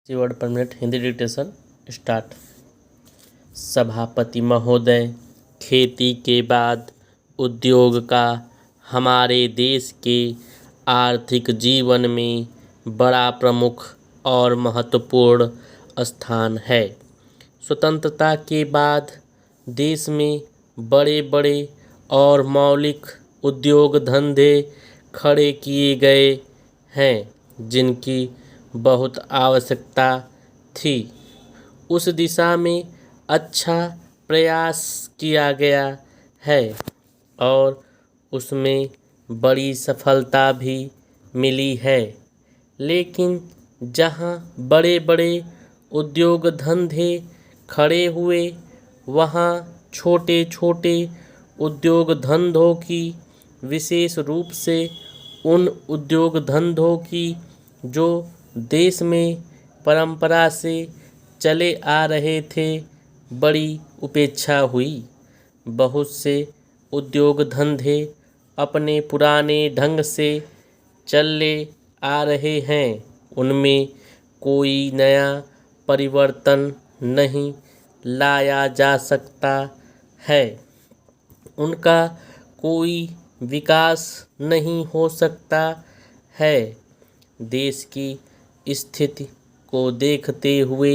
Word पर minute Hindi dictation start. सभापति महोदय, खेती के बाद उद्योग का हमारे देश के आर्थिक जीवन में बड़ा प्रमुख और महत्वपूर्ण स्थान है। स्वतंत्रता के बाद देश में बड़े बड़े और मौलिक उद्योग धंधे खड़े किए गए हैं, जिनकी बहुत आवश्यकता थी। उस दिशा में अच्छा प्रयास किया गया है और उसमें बड़ी सफलता भी मिली है। लेकिन जहां बड़े बड़े उद्योग धंधे खड़े हुए, वहां छोटे छोटे उद्योग धंधों की, विशेष रूप से उन उद्योग धंधों की जो देश में परंपरा से चले आ रहे थे, बड़ी उपेक्षा हुई। बहुत से उद्योग धंधे अपने पुराने ढंग से चले आ रहे हैं, उनमें कोई नया परिवर्तन नहीं लाया जा सकता है, उनका कोई विकास नहीं हो सकता है। देश की स्थिति को देखते हुए,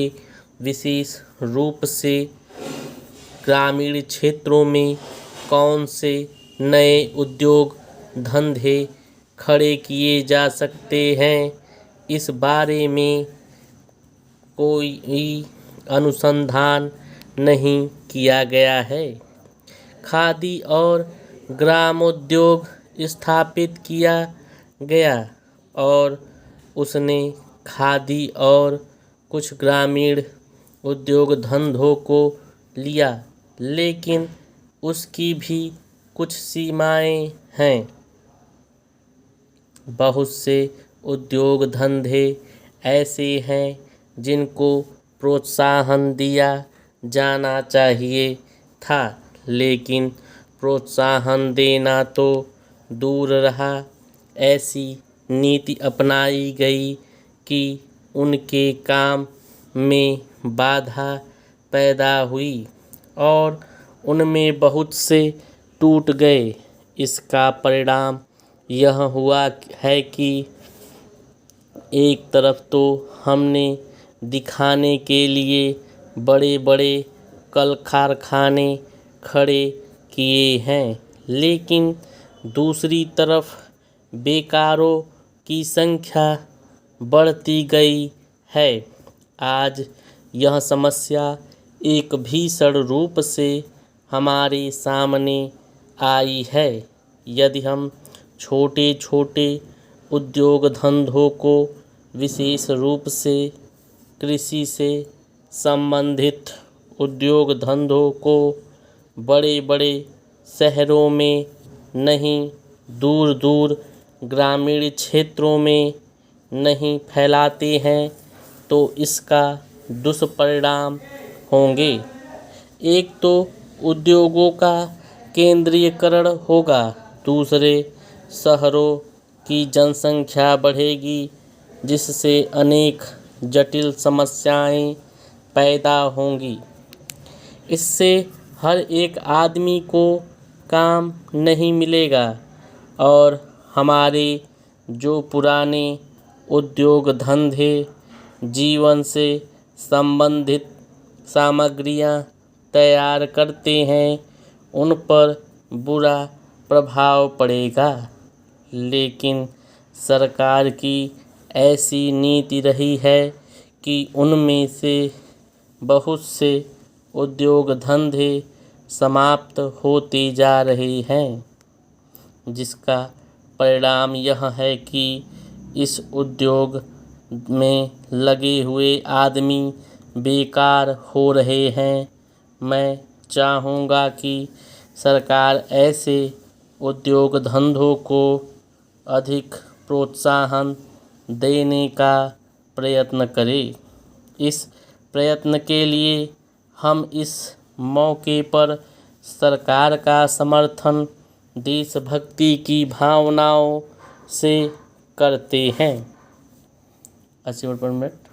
विशेष रूप से ग्रामीण क्षेत्रों में कौन से नए उद्योग धंधे खड़े किए जा सकते हैं, इस बारे में कोई अनुसंधान नहीं किया गया है। खादी और ग्रामोद्योग स्थापित किया गया और उसने खादी और कुछ ग्रामीण उद्योग धंधों को लिया, लेकिन उसकी भी कुछ सीमाएं हैं। बहुत से उद्योग धंधे ऐसे हैं जिनको प्रोत्साहन दिया जाना चाहिए था, लेकिन प्रोत्साहन देना तो दूर रहा, ऐसी नीति अपनाई गई कि उनके काम में बाधा पैदा हुई और उनमें बहुत से टूट गए। इसका परिणाम यह हुआ है कि एक तरफ तो हमने दिखाने के लिए बड़े बड़े कल कारखाने खड़े किए हैं, लेकिन दूसरी तरफ बेकारों की संख्या बढ़ती गई है। आज यह समस्या एक भीषण रूप से हमारे सामने आई है। यदि हम छोटे छोटे उद्योग धंधों को, विशेष रूप से कृषि से संबंधित उद्योग धंधों को बड़े बड़े शहरों में नहीं, दूर दूर ग्रामीण क्षेत्रों में नहीं फैलाते हैं, तो इसका दुष्परिणाम होंगे। एक तो उद्योगों का केंद्रीयकरण होगा, दूसरे शहरों की जनसंख्या बढ़ेगी, जिससे अनेक जटिल समस्याएं पैदा होंगी। इससे हर एक आदमी को काम नहीं मिलेगा और हमारे जो पुराने उद्योग धंधे जीवन से संबंधित सामग्रियां तैयार करते हैं, उन पर बुरा प्रभाव पड़ेगा। लेकिन सरकार की ऐसी नीति रही है कि उनमें से बहुत से उद्योग धंधे समाप्त होते जा रहे हैं, जिसका परिणाम यह है कि इस उद्योग में लगे हुए आदमी बेकार हो रहे हैं। मैं चाहूँगा कि सरकार ऐसे उद्योग धंधों को अधिक प्रोत्साहन देने का प्रयत्न करे। इस प्रयत्न के लिए हम इस मौके पर सरकार का समर्थन देशभक्ति की भावनाओं से करते हैं। 80 मिनट पर मिनट।